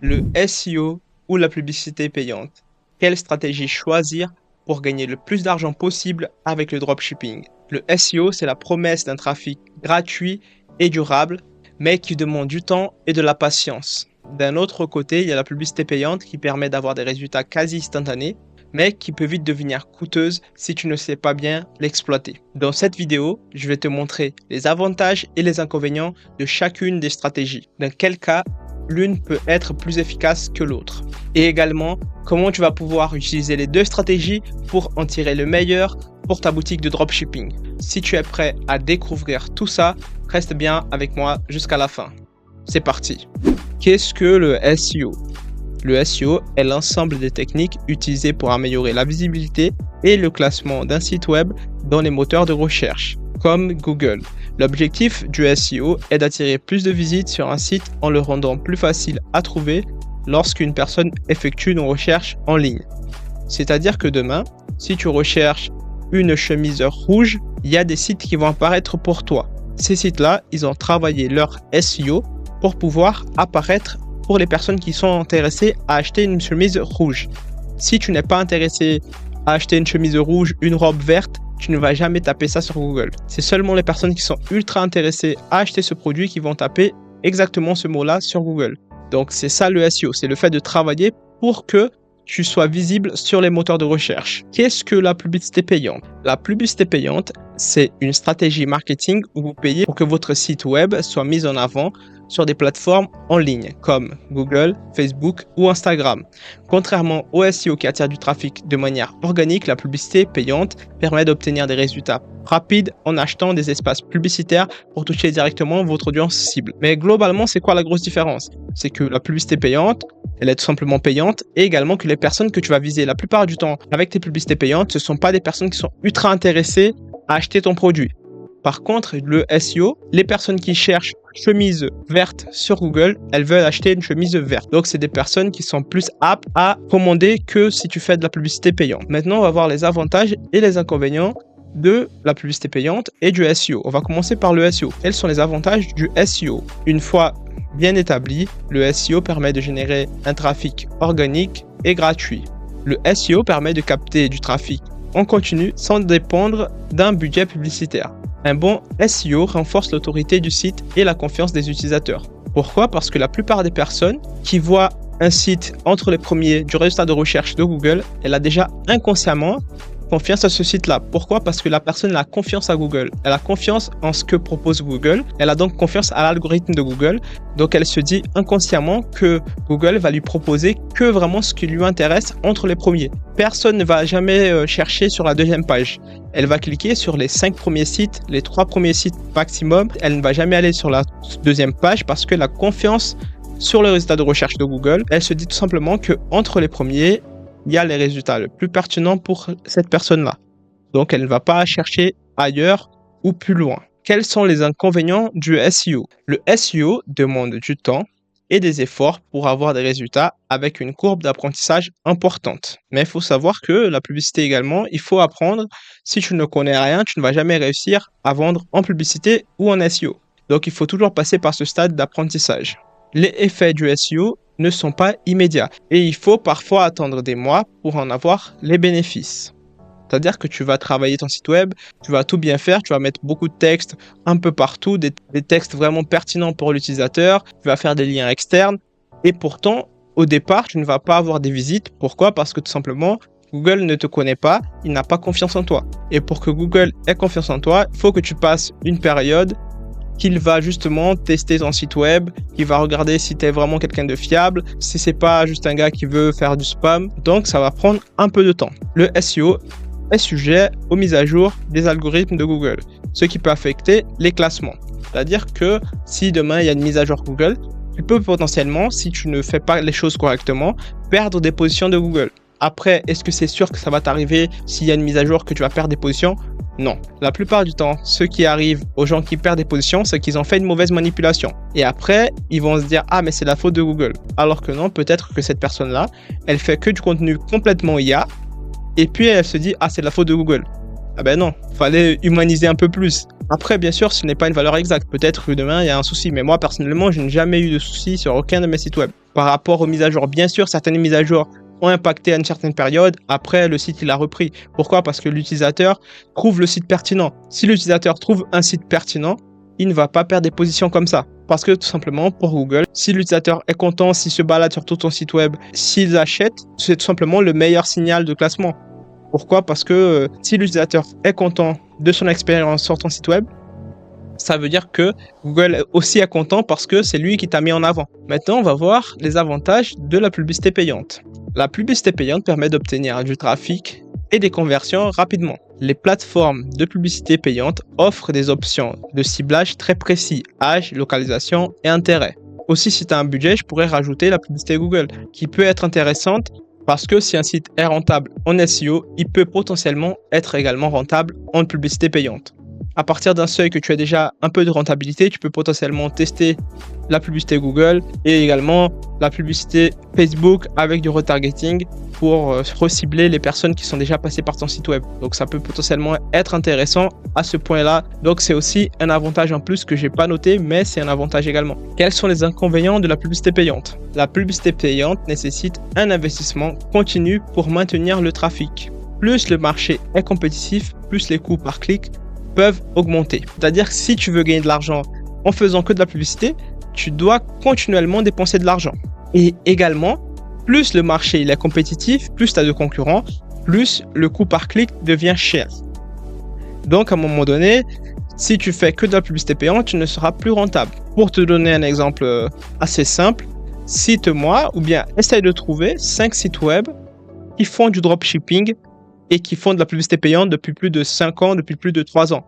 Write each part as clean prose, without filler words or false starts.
Le SEO ou la publicité payante. Quelle stratégie choisir pour gagner le plus d'argent possible avec le dropshipping? Le SEO, c'est la promesse d'un trafic gratuit et durable, mais qui demande du temps et de la patience. D'un autre côté, il y a la publicité payante qui permet d'avoir des résultats quasi instantanés, mais qui peut vite devenir coûteuse si tu ne sais pas bien l'exploiter. Dans cette vidéo, je vais te montrer les avantages et les inconvénients de chacune des stratégies. Dans quel cas l'une peut être plus efficace que l'autre. Et également, comment tu vas pouvoir utiliser les deux stratégies pour en tirer le meilleur pour ta boutique de dropshipping. Si tu es prêt à découvrir tout ça, reste bien avec moi jusqu'à la fin. C'est parti. Qu'est-ce que le SEO? Le SEO est l'ensemble des techniques utilisées pour améliorer la visibilité et le classement d'un site web dans les moteurs de recherche, comme Google. L'objectif du SEO est d'attirer plus de visites sur un site en le rendant plus facile à trouver lorsqu'une personne effectue une recherche en ligne. C'est-à-dire que demain, si tu recherches une chemise rouge, il y a des sites qui vont apparaître pour toi. Ces sites-là, ils ont travaillé leur SEO pour pouvoir apparaître pour les personnes qui sont intéressées à acheter une chemise rouge. Si tu n'es pas intéressé à acheter une chemise rouge, une robe verte, tu ne vas jamais taper ça sur Google. C'est seulement les personnes qui sont ultra intéressées à acheter ce produit qui vont taper exactement ce mot-là sur Google. Donc c'est ça le SEO, c'est le fait de travailler pour que tu sois visible sur les moteurs de recherche. Qu'est-ce que la publicité payante? La publicité payante, c'est une stratégie marketing où vous payez pour que votre site web soit mis en avant sur des plateformes en ligne comme Google, Facebook ou Instagram. Contrairement au SEO qui attire du trafic de manière organique, la publicité payante permet d'obtenir des résultats rapides en achetant des espaces publicitaires pour toucher directement votre audience cible. Mais globalement, c'est quoi la grosse différence? C'est que la publicité payante, elle est tout simplement payante et également que les personnes que tu vas viser la plupart du temps avec tes publicités payantes, ce ne sont pas des personnes qui sont ultra intéressées à acheter ton produit. Par contre, le SEO, les personnes qui cherchent chemise verte sur Google, elles veulent acheter une chemise verte. Donc, c'est des personnes qui sont plus aptes à commander que si tu fais de la publicité payante. Maintenant, on va voir les avantages et les inconvénients de la publicité payante et du SEO. On va commencer par le SEO. Quels sont les avantages du SEO? Une fois bien établi, le SEO permet de générer un trafic organique et gratuit. Le SEO permet de capter du trafic en continu sans dépendre d'un budget publicitaire. Un bon SEO renforce l'autorité du site et la confiance des utilisateurs. Pourquoi? Parce que la plupart des personnes qui voient un site entre les premiers du résultat de recherche de Google, elle a déjà inconsciemment confiance à ce site-là. Pourquoi? Parce que la personne a confiance à Google. Elle a confiance en ce que propose Google. Elle a donc confiance à l'algorithme de Google. Donc, elle se dit inconsciemment que Google va lui proposer que vraiment ce qui lui intéresse entre les premiers. Personne ne va jamais chercher sur la deuxième page. Elle va cliquer sur les 5 premiers sites, les 3 premiers sites maximum. Elle ne va jamais aller sur la deuxième page parce que la confiance sur le résultat de recherche de Google, elle se dit tout simplement que entre les premiers, il y a les résultats les plus pertinents pour cette personne-là. Donc, elle ne va pas chercher ailleurs ou plus loin. Quels sont les inconvénients du SEO? Le SEO demande du temps et des efforts pour avoir des résultats avec une courbe d'apprentissage importante. Mais il faut savoir que la publicité également, il faut apprendre. Si tu ne connais rien, tu ne vas jamais réussir à vendre en publicité ou en SEO. Donc, il faut toujours passer par ce stade d'apprentissage. Les effets du SEO ne sont pas immédiats et il faut parfois attendre des mois pour en avoir les bénéfices. C'est-à-dire que tu vas travailler ton site web, tu vas tout bien faire, tu vas mettre beaucoup de textes un peu partout, des textes vraiment pertinents pour l'utilisateur, tu vas faire des liens externes et pourtant, au départ, tu ne vas pas avoir des visites. Pourquoi? Parce que tout simplement, Google ne te connaît pas, il n'a pas confiance en toi. Et pour que Google ait confiance en toi, il faut que tu passes une période qu'il va justement tester ton site web, qu'il va regarder si tu es vraiment quelqu'un de fiable, si c'est pas juste un gars qui veut faire du spam. Donc, ça va prendre un peu de temps. Le SEO est sujet aux mises à jour des algorithmes de Google, ce qui peut affecter les classements. C'est-à-dire que si demain il y a une mise à jour Google, tu peux potentiellement, si tu ne fais pas les choses correctement, perdre des positions de Google. Après, est-ce que c'est sûr que ça va t'arriver s'il y a une mise à jour que tu vas perdre des positions? Non. La plupart du temps, ce qui arrive aux gens qui perdent des positions, c'est qu'ils ont fait une mauvaise manipulation. Et après, ils vont se dire « Ah, mais c'est la faute de Google ». Alors que non, peut-être que cette personne-là, elle fait que du contenu complètement IA. Et puis, elle se dit « Ah, c'est la faute de Google ». Ah ben non, fallait humaniser un peu plus. Après, bien sûr, ce n'est pas une valeur exacte. Peut-être que demain, il y a un souci. Mais moi, personnellement, je n'ai jamais eu de souci sur aucun de mes sites web. Par rapport aux mises à jour, bien sûr, certaines mises à jour ont impacté à une certaine période. Après, le site, il a repris. Pourquoi? Parce que l'utilisateur trouve le site pertinent. Si l'utilisateur trouve un site pertinent, il ne va pas perdre des positions comme ça. Parce que tout simplement, pour Google, si l'utilisateur est content, s'il se balade sur tout ton site web, s'il achète, c'est tout simplement le meilleur signal de classement. Pourquoi? Parce que si l'utilisateur est content de son expérience sur ton site web, ça veut dire que Google aussi est content parce que c'est lui qui t'a mis en avant. Maintenant, on va voir les avantages de la publicité payante. La publicité payante permet d'obtenir du trafic et des conversions rapidement. Les plateformes de publicité payante offrent des options de ciblage très précis, âge, localisation et intérêt. Aussi, si tu as un budget, je pourrais rajouter la publicité Google, qui peut être intéressante parce que si un site est rentable en SEO, il peut potentiellement être également rentable en publicité payante. À partir d'un seuil que tu as déjà un peu de rentabilité, tu peux potentiellement tester la publicité Google et également la publicité Facebook avec du retargeting pour recibler les personnes qui sont déjà passées par ton site web. Donc ça peut potentiellement être intéressant à ce point-là. Donc c'est aussi un avantage en plus que j'ai pas noté, mais c'est un avantage également. Quels sont les inconvénients de la publicité payante? La publicité payante nécessite un investissement continu pour maintenir le trafic. Plus le marché est compétitif, plus les coûts par clic peuvent augmenter. C'est-à-dire que si tu veux gagner de l'argent en faisant que de la publicité, tu dois continuellement dépenser de l'argent. Et également, plus le marché il est compétitif, plus tu as de concurrents, plus le coût par clic devient cher. Donc à un moment donné, si tu fais que de la publicité payante, tu ne seras plus rentable. Pour te donner un exemple assez simple, cite-moi ou bien essaye de trouver 5 sites web qui font du dropshipping et qui font de la publicité payante depuis plus de 5 ans, depuis plus de 3 ans.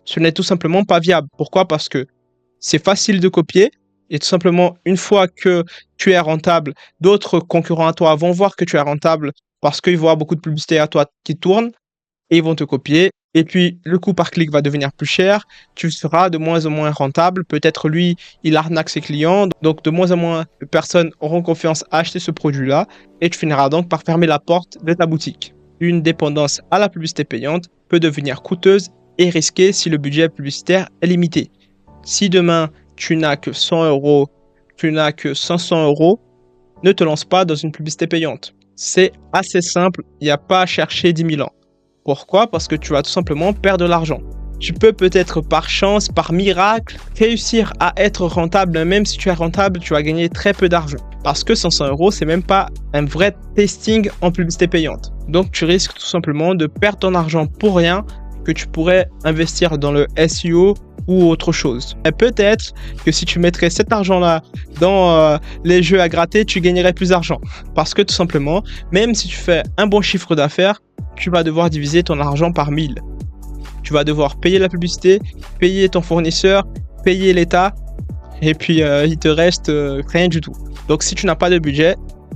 Ce n'est tout simplement pas viable. Pourquoi? Parce que c'est facile de copier et tout simplement, une fois que tu es rentable, d'autres concurrents à toi vont voir que tu es rentable parce qu'ils voient beaucoup de publicité à toi qui tournent et ils vont te copier. Et puis, le coût par clic va devenir plus cher. Tu seras de moins en moins rentable. Peut-être lui, il arnaque ses clients. Donc, de moins en moins de personnes auront confiance à acheter ce produit-là et tu finiras donc par fermer la porte de ta boutique. Une dépendance à la publicité payante peut devenir coûteuse et risquée si le budget publicitaire est limité. Si demain, tu n'as que 100 euros, tu n'as que 500 euros, ne te lance pas dans une publicité payante. C'est assez simple, il n'y a pas à chercher 10 000 ans. Pourquoi? Parce que tu vas tout simplement perdre de l'argent. Tu peux peut-être par chance, par miracle, réussir à être rentable. Même si tu es rentable, tu vas gagner très peu d'argent. Parce que 500 euros, c'est même pas un vrai testing en publicité payante. Donc, tu risques tout simplement de perdre ton argent pour rien que tu pourrais investir dans le SEO ou autre chose. Et peut-être que si tu mettrais cet argent-là dans les jeux à gratter, tu gagnerais plus d'argent. Parce que tout simplement, même si tu fais un bon chiffre d'affaires, tu vas devoir diviser ton argent par 1000. Tu vas devoir payer la publicité, payer ton fournisseur, payer l'État, et puis il te reste rien du tout. Donc si tu n'as pas de budget,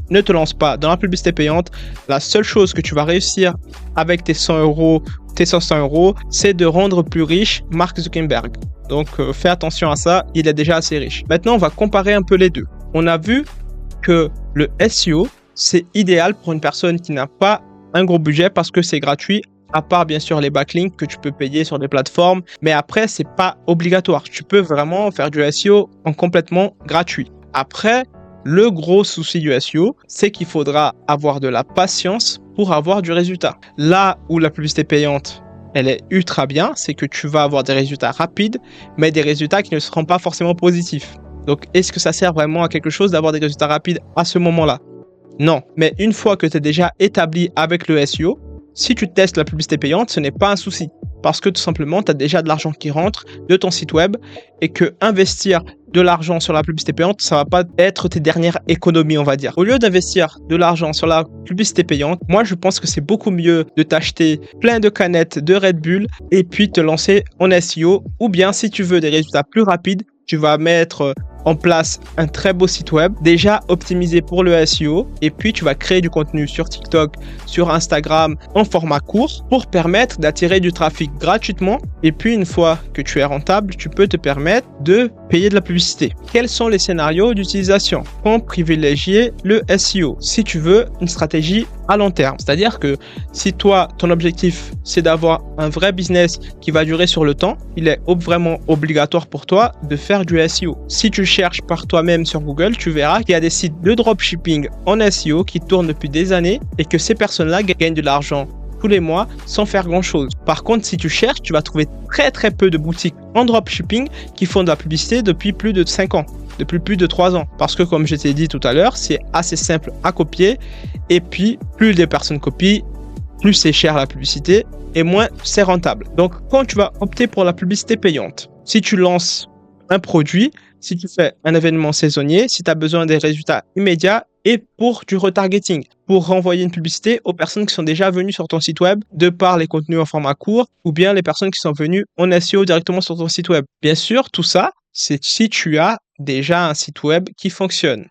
ne te lance pas dans la publicité payante. La seule chose que tu vas réussir avec tes 100 euros, tes 500 euros, c'est de rendre plus riche Mark Zuckerberg. Donc fais attention à ça, il est déjà assez riche. Maintenant, on va comparer un peu les deux. On a vu que le SEO, c'est idéal pour une personne qui n'a pas un gros budget parce que c'est gratuit. À part bien sûr les backlinks que tu peux payer sur des plateformes, mais après c'est pas obligatoire. Tu peux vraiment faire du SEO en complètement gratuit. Après, le gros souci du SEO, c'est qu'il faudra avoir de la patience pour avoir du résultat. Là où la publicité payante, elle est ultra bien, c'est que tu vas avoir des résultats rapides, mais des résultats qui ne seront pas forcément positifs. Donc est-ce que ça sert vraiment à quelque chose d'avoir des résultats rapides à ce moment-là? Non, mais une fois que tu es déjà établi avec le SEO, si tu testes la publicité payante, ce n'est pas un souci. Parce que tout simplement, tu as déjà de l'argent qui rentre de ton site web et que investir de l'argent sur la publicité payante, ça va pas être tes dernières économies, on va dire. Au lieu d'investir de l'argent sur la publicité payante, moi, je pense que c'est beaucoup mieux de t'acheter plein de canettes de Red Bull et puis te lancer en SEO. Ou bien, si tu veux des résultats plus rapides, tu vas mettre en place un très beau site web, déjà optimisé pour le SEO, et puis tu vas créer du contenu sur TikTok, sur Instagram en format court pour permettre d'attirer du trafic gratuitement. Et puis une fois que tu es rentable, tu peux te permettre de payer de la publicité. Quels sont les scénarios d'utilisation? Quand privilégier le SEO si tu veux une stratégie à long terme. C'est-à-dire que si toi, ton objectif, c'est d'avoir un vrai business qui va durer sur le temps, il est vraiment obligatoire pour toi de faire du SEO. Si tu cherches par toi-même sur Google, tu verras qu'il y a des sites de dropshipping en SEO qui tournent depuis des années et que ces personnes-là gagnent de l'argent tous les mois sans faire grand-chose. Par contre, si tu cherches, tu vas trouver très peu de boutiques en dropshipping qui font de la publicité depuis plus de 5 ans. Depuis plus de 3 ans. Parce que comme je t'ai dit tout à l'heure, c'est assez simple à copier. Et puis, plus des personnes copient, plus c'est cher la publicité et moins c'est rentable. Donc, quand tu vas opter pour la publicité payante, si tu lances un produit, si tu fais un événement saisonnier, si tu as besoin des résultats immédiats et pour du retargeting, pour renvoyer une publicité aux personnes qui sont déjà venues sur ton site web de par les contenus en format court ou bien les personnes qui sont venues en SEO directement sur ton site web. Bien sûr, tout ça, c'est si tu as déjà un site web qui fonctionne.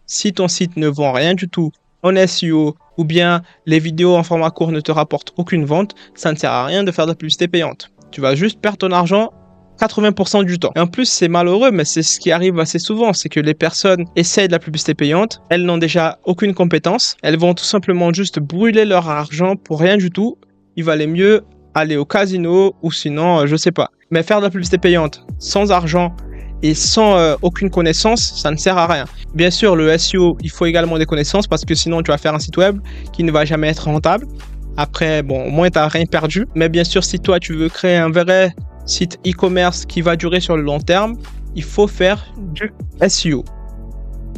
Si ton site ne vend rien du tout en SEO ou bien les vidéos en format court ne te rapportent aucune vente, ça ne sert à rien de faire de la publicité payante. Tu vas juste perdre ton argent 80% du temps. Et en plus, c'est malheureux, mais c'est ce qui arrive assez souvent, c'est que les personnes essayent de la publicité payante, elles n'ont déjà aucune compétence, elles vont tout simplement juste brûler leur argent pour rien du tout. Il valait mieux aller au casino ou sinon, je sais pas. Mais faire de la publicité payante sans argent et sans aucune connaissance, ça ne sert à rien. Bien sûr, le SEO, il faut également des connaissances parce que sinon, tu vas faire un site web qui ne va jamais être rentable. Après, bon, au moins, tu n'as rien perdu. Mais bien sûr, si toi, tu veux créer un vrai site e-commerce qui va durer sur le long terme, il faut faire du SEO.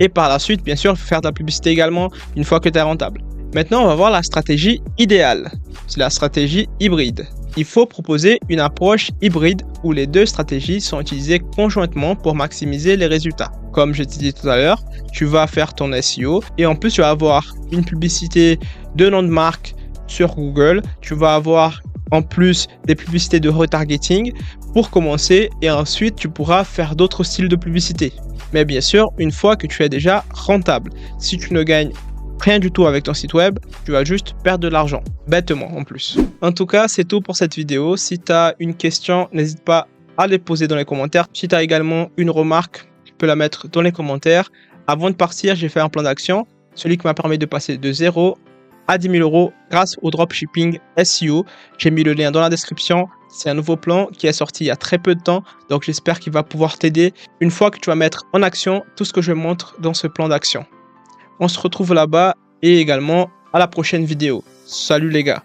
Et par la suite, bien sûr, il faut faire de la publicité également une fois que tu es rentable. Maintenant, on va voir la stratégie idéale. C'est la stratégie hybride. Il faut proposer une approche hybride où les deux stratégies sont utilisées conjointement pour maximiser les résultats. Comme je t'ai dit tout à l'heure, tu vas faire ton SEO et en plus, tu vas avoir une publicité de nom de marque sur Google. Tu vas avoir en plus des publicités de retargeting pour commencer et ensuite, tu pourras faire d'autres styles de publicité. Mais bien sûr, une fois que tu es déjà rentable, si tu ne gagnes rien du tout avec ton site web, tu vas juste perdre de l'argent, bêtement en plus. En tout cas, c'est tout pour cette vidéo. Si tu as une question, n'hésite pas à les poser dans les commentaires. Si tu as également une remarque, tu peux la mettre dans les commentaires. Avant de partir, j'ai fait un plan d'action, celui qui m'a permis de passer de 0 à 10 000 euros grâce au dropshipping SEO. J'ai mis le lien dans la description. C'est un nouveau plan qui est sorti il y a très peu de temps, donc j'espère qu'il va pouvoir t'aider une fois que tu vas mettre en action tout ce que je montre dans ce plan d'action. On se retrouve là-bas et également à la prochaine vidéo. Salut les gars!